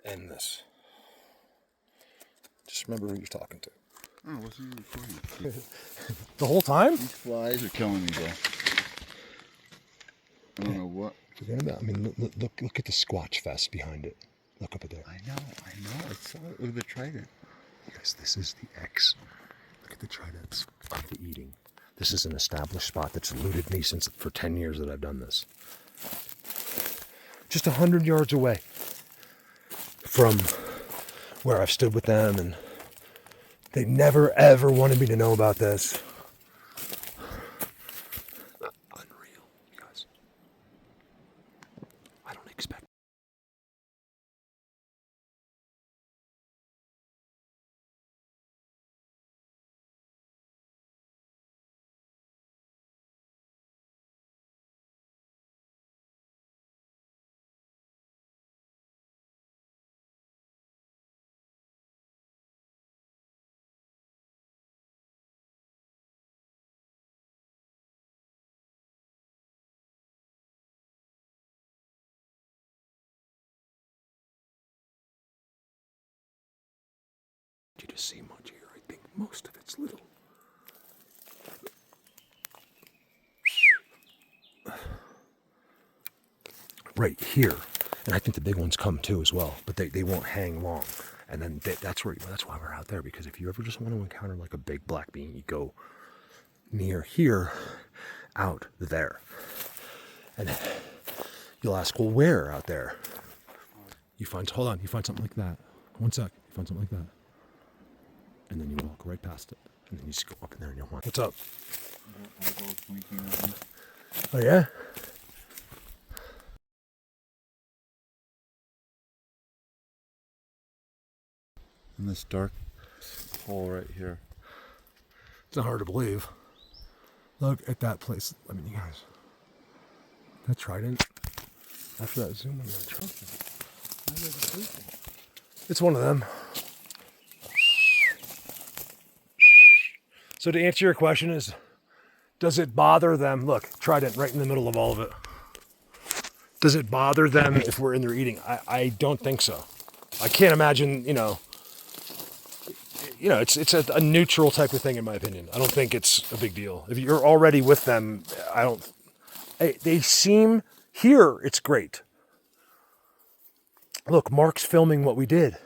end this. Just remember who you're talking to. Oh, what's he recording? The whole time? These flies are killing me, bro. I don't know what. Forget about. I mean, look at the Squatch Fest behind it. Look up at there. I know. I saw it with the trident. Yes, this is the X. Look at the tridents of the eating. This is an established spot that's eluded me for 10 years that I've done this. Just 100 yards away from where I've stood with them, and they never ever wanted me to know about this. Unreal, you guys. I don't expect. You to see much here. I think most of it's little. Right here, and I think the big ones come too as well, but they won't hang long. And then that's why we're out there, because if you ever just want to encounter like a big black bean, you go near here, out there, and you'll ask, well, where out there? You find something like that. One sec, you find something like that. And then you walk right past it. And then you just go up in there and you'll want. What's up? Oh, yeah? In this dark hole right here. It's not hard to believe. Look at that place. I mean, you guys. That trident. After that zoom on that truck. It's one of them. So to answer your question is, does it bother them? Look, trident right in the middle of all of it. Does it bother them if we're in there eating? I don't think so. I can't imagine, it's a neutral type of thing in my opinion. I don't think it's a big deal. If you're already with them, they seem, here it's great. Look, Mark's filming what we did.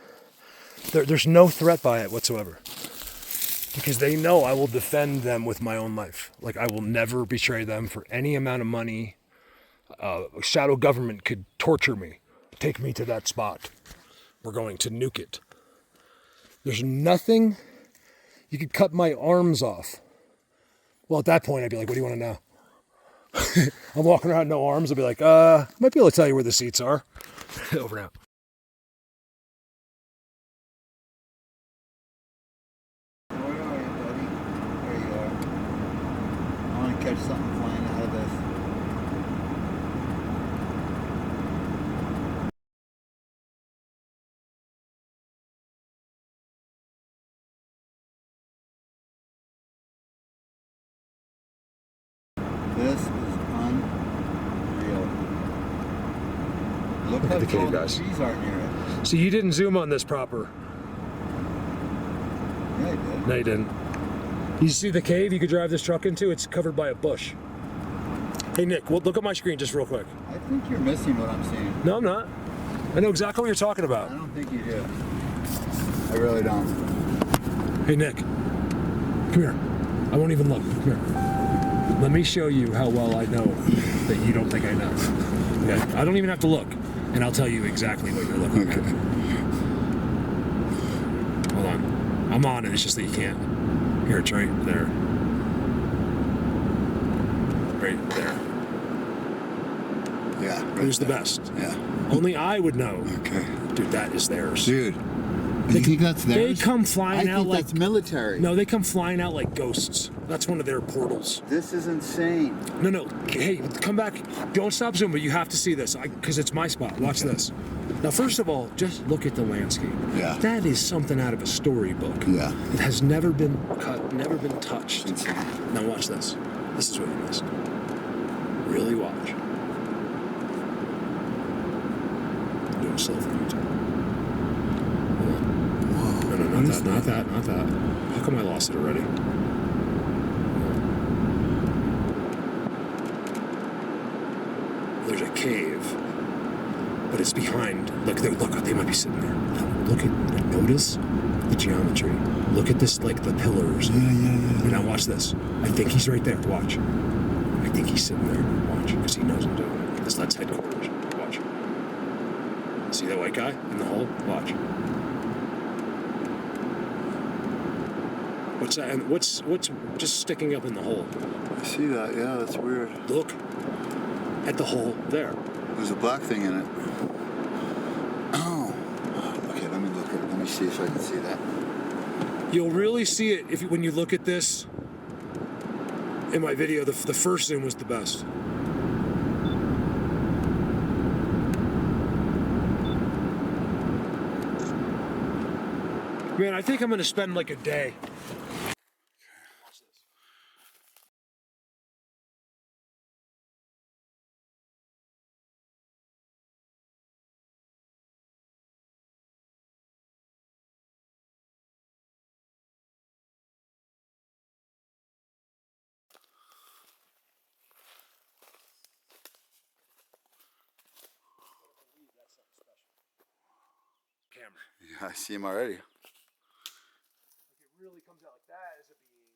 There's no threat by it whatsoever. Because they know I will defend them with my own life. Like, I will never betray them for any amount of money. Shadow government could torture me. Take me to that spot. We're going to nuke it. There's nothing. You could cut my arms off. Well, at that point, I'd be like, what do you want to know? I'm walking around no arms. I'll be like, I might be able to tell you where the seats are. Over now. Catch something flying out of this. This is unreal. Look at the cave, guys. Trees aren't near it. So you didn't zoom on this proper. Yeah, I did. No, you didn't. You see the cave you could drive this truck into? It's covered by a bush. Hey, Nick, look at my screen just real quick. I think you're missing what I'm seeing. No, I'm not. I know exactly what you're talking about. I don't think you do. I really don't. Hey, Nick, come here. I won't even look. Come here. Let me show you how well I know that you don't think I know. Okay? I don't even have to look, and I'll tell you exactly what you're looking at. Hold on. I'm on it. It's just that you can't. Here, it's right there. Right there. Yeah. Right Who's there. the best? Yeah. Only I would know. Okay. Dude, that is theirs. Dude. You think that's theirs? They come flying out like... that's military. No, they come flying out like ghosts. That's one of their portals. This is insane. No. Hey, come back. Don't stop zooming, but you have to see this because it's my spot. Watch this. Now, first of all, just look at the landscape. Yeah. That is something out of a storybook. Yeah. It has never been cut, never been touched. Insane. Now watch this. This is what you missed. Really watch. Do it slow for YouTube. not that, not that. How come I lost it already? There's a cave, but it's behind. Look, they might be sitting there. Look at, notice the geometry. Look at this, like the pillars. Yeah. And now watch this. I think he's right there. Watch. I think he's sitting there. Watch, because he knows I'm doing it. That's headquarters. Watch. See that white guy in the hole? Watch. What's that? And what's just sticking up in the hole? I see that. Yeah, that's weird. Look at the hole there. There's a black thing in it. Oh. Okay, let me see if I can see that. You'll really see it when you look at this. In my video, the first zoom was the best. Man, I think I'm gonna spend like a day. Watch this. Camera. Yeah, I see him already. Like it really comes out like that as a being,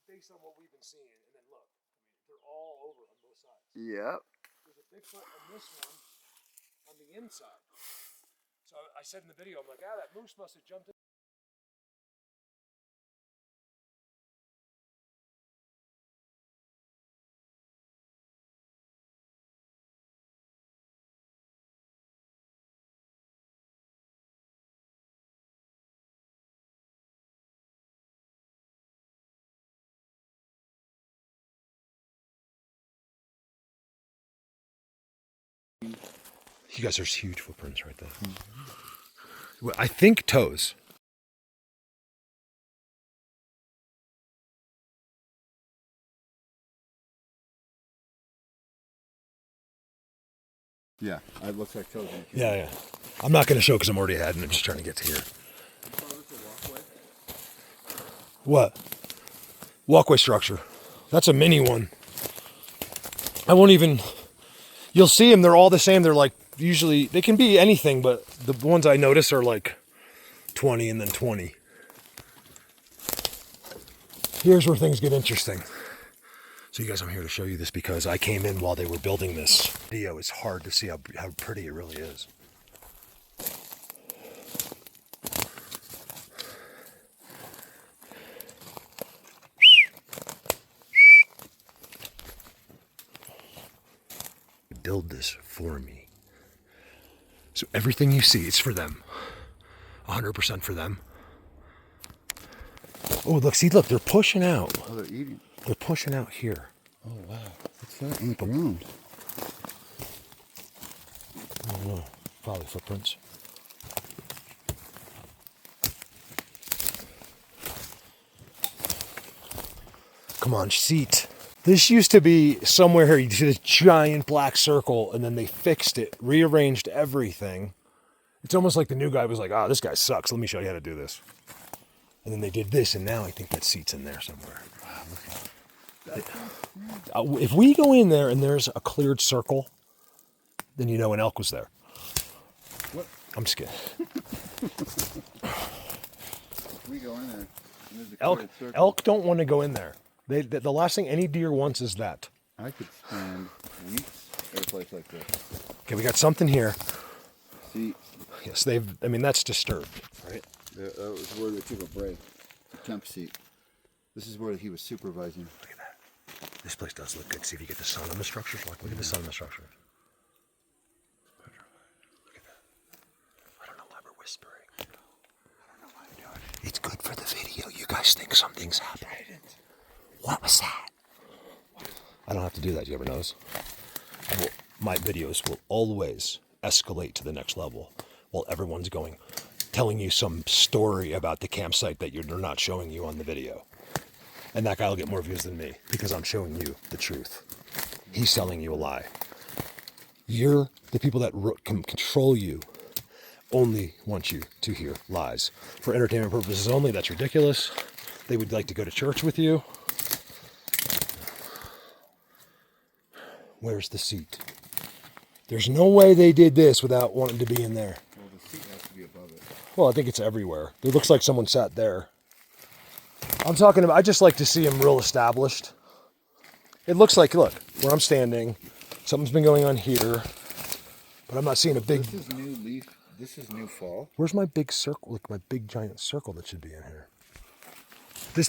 based on what we've been seeing. And then look, I mean, they're all over on both sides. Yep. There's a Bigfoot on this one on the inside. So I said in the video, I'm like, that moose must have jumped in. You guys, there's huge footprints right there. Mm-hmm. Well, I think toes. Yeah, it looks like toes. Yeah. I'm not going to show because I'm already ahead and I'm just trying to get to here. What? Walkway structure. That's a mini one. I won't even... You'll see them, they're all the same. They're like, usually, they can be anything, but the ones I notice are like 20 and then 20. Here's where things get interesting. So you guys, I'm here to show you this because I came in while they were building this. Video is hard to see how pretty it really is. Build this for me. So everything you see is for them. 100% for them. Oh, look, they're pushing out. Oh, they're eating. They're pushing out here. Oh, wow. What's that on the ground? I don't know. Probably footprints. Come on, seat. This used to be somewhere here. You see this giant black circle, and then they fixed it, rearranged everything. It's almost like the new guy was like, this guy sucks. Let me show you how to do this. And then they did this, and now I think that seat's in there somewhere. Wow, look at that. If we go in there and there's a cleared circle, then you know an elk was there. What? I'm just kidding. We go in there. And there's a cleared circle. Elk don't want to go in there. The last thing any deer wants is that. I could spend weeks at a place like this. Okay, we got something here. See? Yes, that's disturbed, right? That was where they took a break. The temp seat. This is where he was supervising. Look at that. This place does look good. See if you get the sun on the structure. Look at the sun on the structure. Look at that. I don't know why we're whispering. I don't know why we're doing it. It's good for the video. You guys think something's happening. What was that? I don't have to do that. You ever notice? My videos will always escalate to the next level while everyone's telling you some story about the campsite that they're not showing you on the video. And that guy will get more views than me because I'm showing you the truth. He's telling you a lie. You're the people that can control you only want you to hear lies. For entertainment purposes only, that's ridiculous. They would like to go to church with you. Where's the seat? There's no way they did this without wanting to be in there. Well, the seat has to be above it. Well, I think it's everywhere. It looks like someone sat there. I'm talking about, I just like to see them real established. It looks like, look, where I'm standing, something's been going on here, but I'm not seeing a big... This is new leaf. This is new fall. Where's my big circle? Look, my big giant circle that should be in here.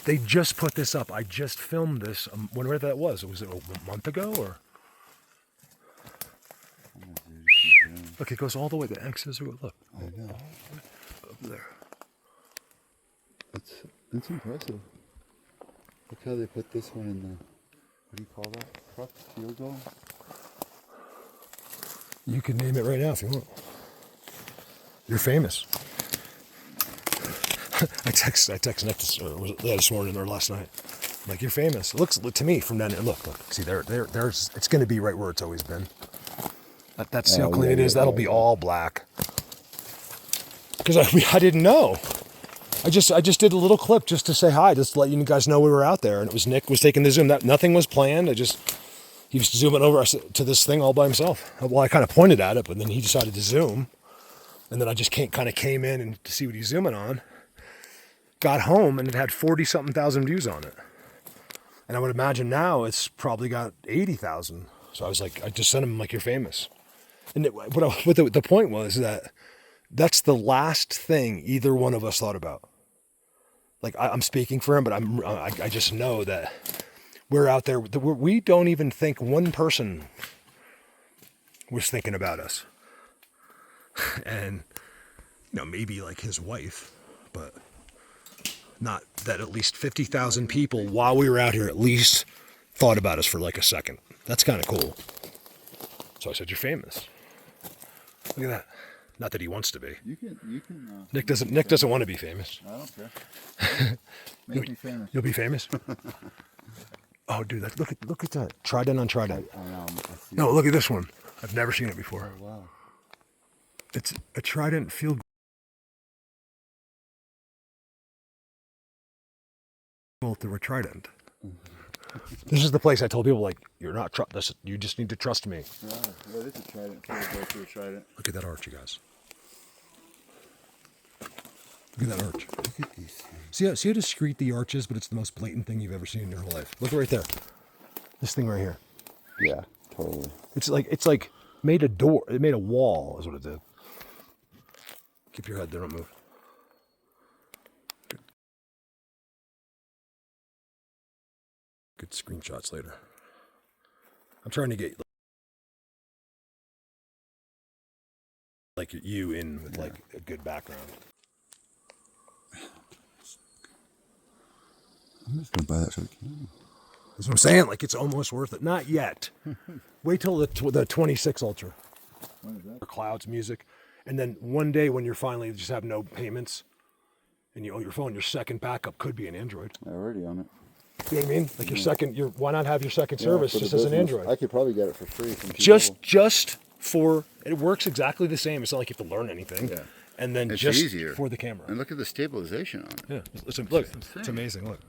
They just put this up. I just filmed this, whenever that was. Was it a month ago, or? Look, it goes all the way. The X's are, look. I know. Up there. It's impressive. Look how they put this one in the, what do you call that? Truck field goal? You can name it right now if you want. You're famous. I text Nick this morning or last night. I'm like, you're famous. It looks to me from down there. Look. See, there's. It's going to be right where it's always been. That's how clean it is. That'll be all black. Because I didn't know. I just did a little clip just to say hi, just to let you guys know we were out there. And it was Nick was taking the zoom. Nothing was planned. He was zooming over to this thing all by himself. Well, I kind of pointed at it, but then he decided to zoom. And then I just kind of came in and to see what he's zooming on. Got home and it had 40-something thousand views on it. And I would imagine now it's probably got 80,000. So I was like, I just sent him like, you're famous. And what the point was that that's the last thing either one of us thought about. Like I'm speaking for him, but I just know that we're out there. We don't even think one person was thinking about us. And, maybe like his wife, but not that at least 50,000 people while we were out here at least thought about us for like a second. That's kind of cool. So I said, you're famous. Look at that. Not that he wants to be. You can. Nick doesn't want to be famous. I don't care. Make me famous. You'll be famous. Oh, dude, look at that. Trident on Trident. No, look at this one. I've never seen it before. Oh, wow. It's a Trident field goal through a Trident. This is the place I told people, like, you're not this. You just need to trust me. Yeah, it is a Trident. Go through a Trident. Look at that arch, you guys. Look at that arch. Look at these things. See how discreet the arch is, but it's the most blatant thing you've ever seen in your whole life. Look right there. This thing right here. Yeah, totally. It's like made a door. It made a wall, is what it did. Keep your head there, don't move. Good screenshots later. I'm trying to get like you in with like a good background. I'm just gonna buy that for the camera. That's what I'm saying. Like it's almost worth it. Not yet. Wait till the 26 Ultra. What is that? Clouds, music, and then one day when you're finally just have no payments, and you own your phone, your second backup could be an Android. I already own it. You know what I mean? Like why not have your second service for the just as an business. Android? I could probably get it for free from Just for it works exactly the same. It's not like you have to learn anything. Yeah. And then It's just easier. for the camera. And look at the stabilization on it. Yeah. Listen, look, insane. it's amazing. Look.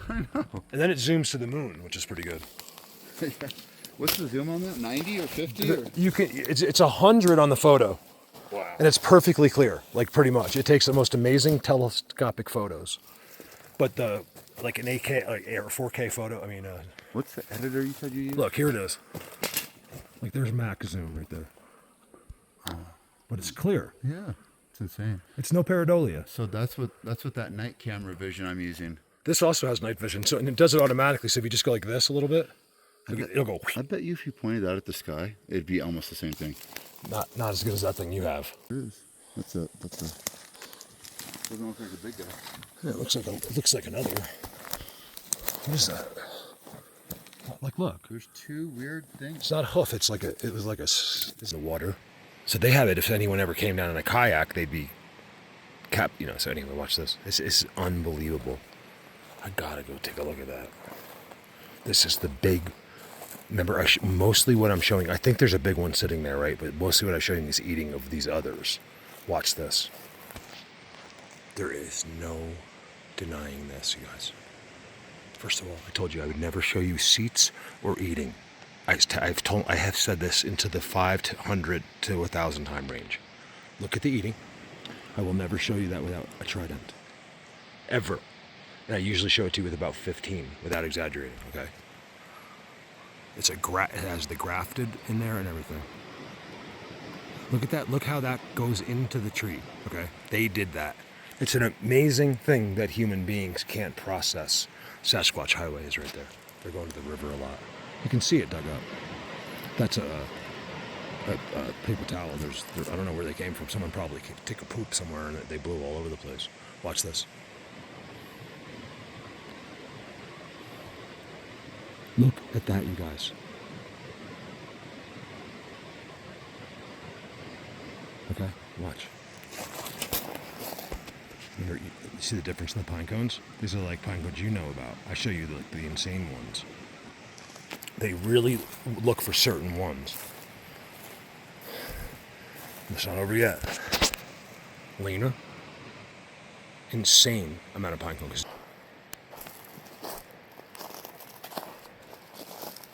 I know. And then it zooms to the moon, which is pretty good. What's the zoom on that? 90 or 50? Or? You can it's 100 on the photo. Wow. And it's perfectly clear, like pretty much. It takes the most amazing telescopic photos. But like an 8K or 4K photo, What's the editor you said you used? look, here it is. Like there's Mac zoom right there. But it's clear. Yeah, it's insane. It's no pareidolia. So that's what that night camera vision I'm using. This also has night vision, and it does it automatically. So if you just go like this a little bit, it'll go. I bet you if you pointed that at the sky, it'd be almost the same thing. Not as good as that thing you have. It is. That's a. Doesn't look like a big guy. Yeah, it looks like another. What is that? Like, look. There's two weird things. It's not a hoof. It's the water. So they have it. If anyone ever came down in a kayak, they'd be capped. So anyway, watch this. This is unbelievable. I gotta go take a look at that. This is the big. Remember, mostly what I'm showing. I think there's a big one sitting there, right? But mostly what I'm showing is eating of these others. Watch this. There is no denying this, you guys. First of all, I told you I would never show you seats or eating. I have said this into the 500 to 1,000 time range. Look at the eating. I will never show you that without a trident. Ever. And I usually show it to you with about 15, without exaggerating, okay? It has the grafted in there and everything. Look at that. Look how that goes into the tree, okay? They did that. It's an amazing thing that human beings can't process. Sasquatch Highway is right there. They're going to the river a lot. You can see it dug up. That's a paper towel. I don't know where they came from. Someone probably took a poop somewhere and they blew all over the place. Watch this. Look at that, you guys. Okay, watch. You see the difference in the pine cones? These are like pine cones you know about. I show you the insane ones. They really look for certain ones. It's not over yet. Lena. Insane amount of pine cones.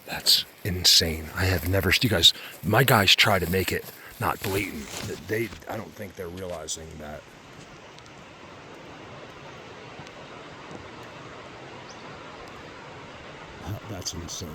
That's insane. I have never, you guys, my guys try to make it not blatant. I don't think they're realizing that. That's insane.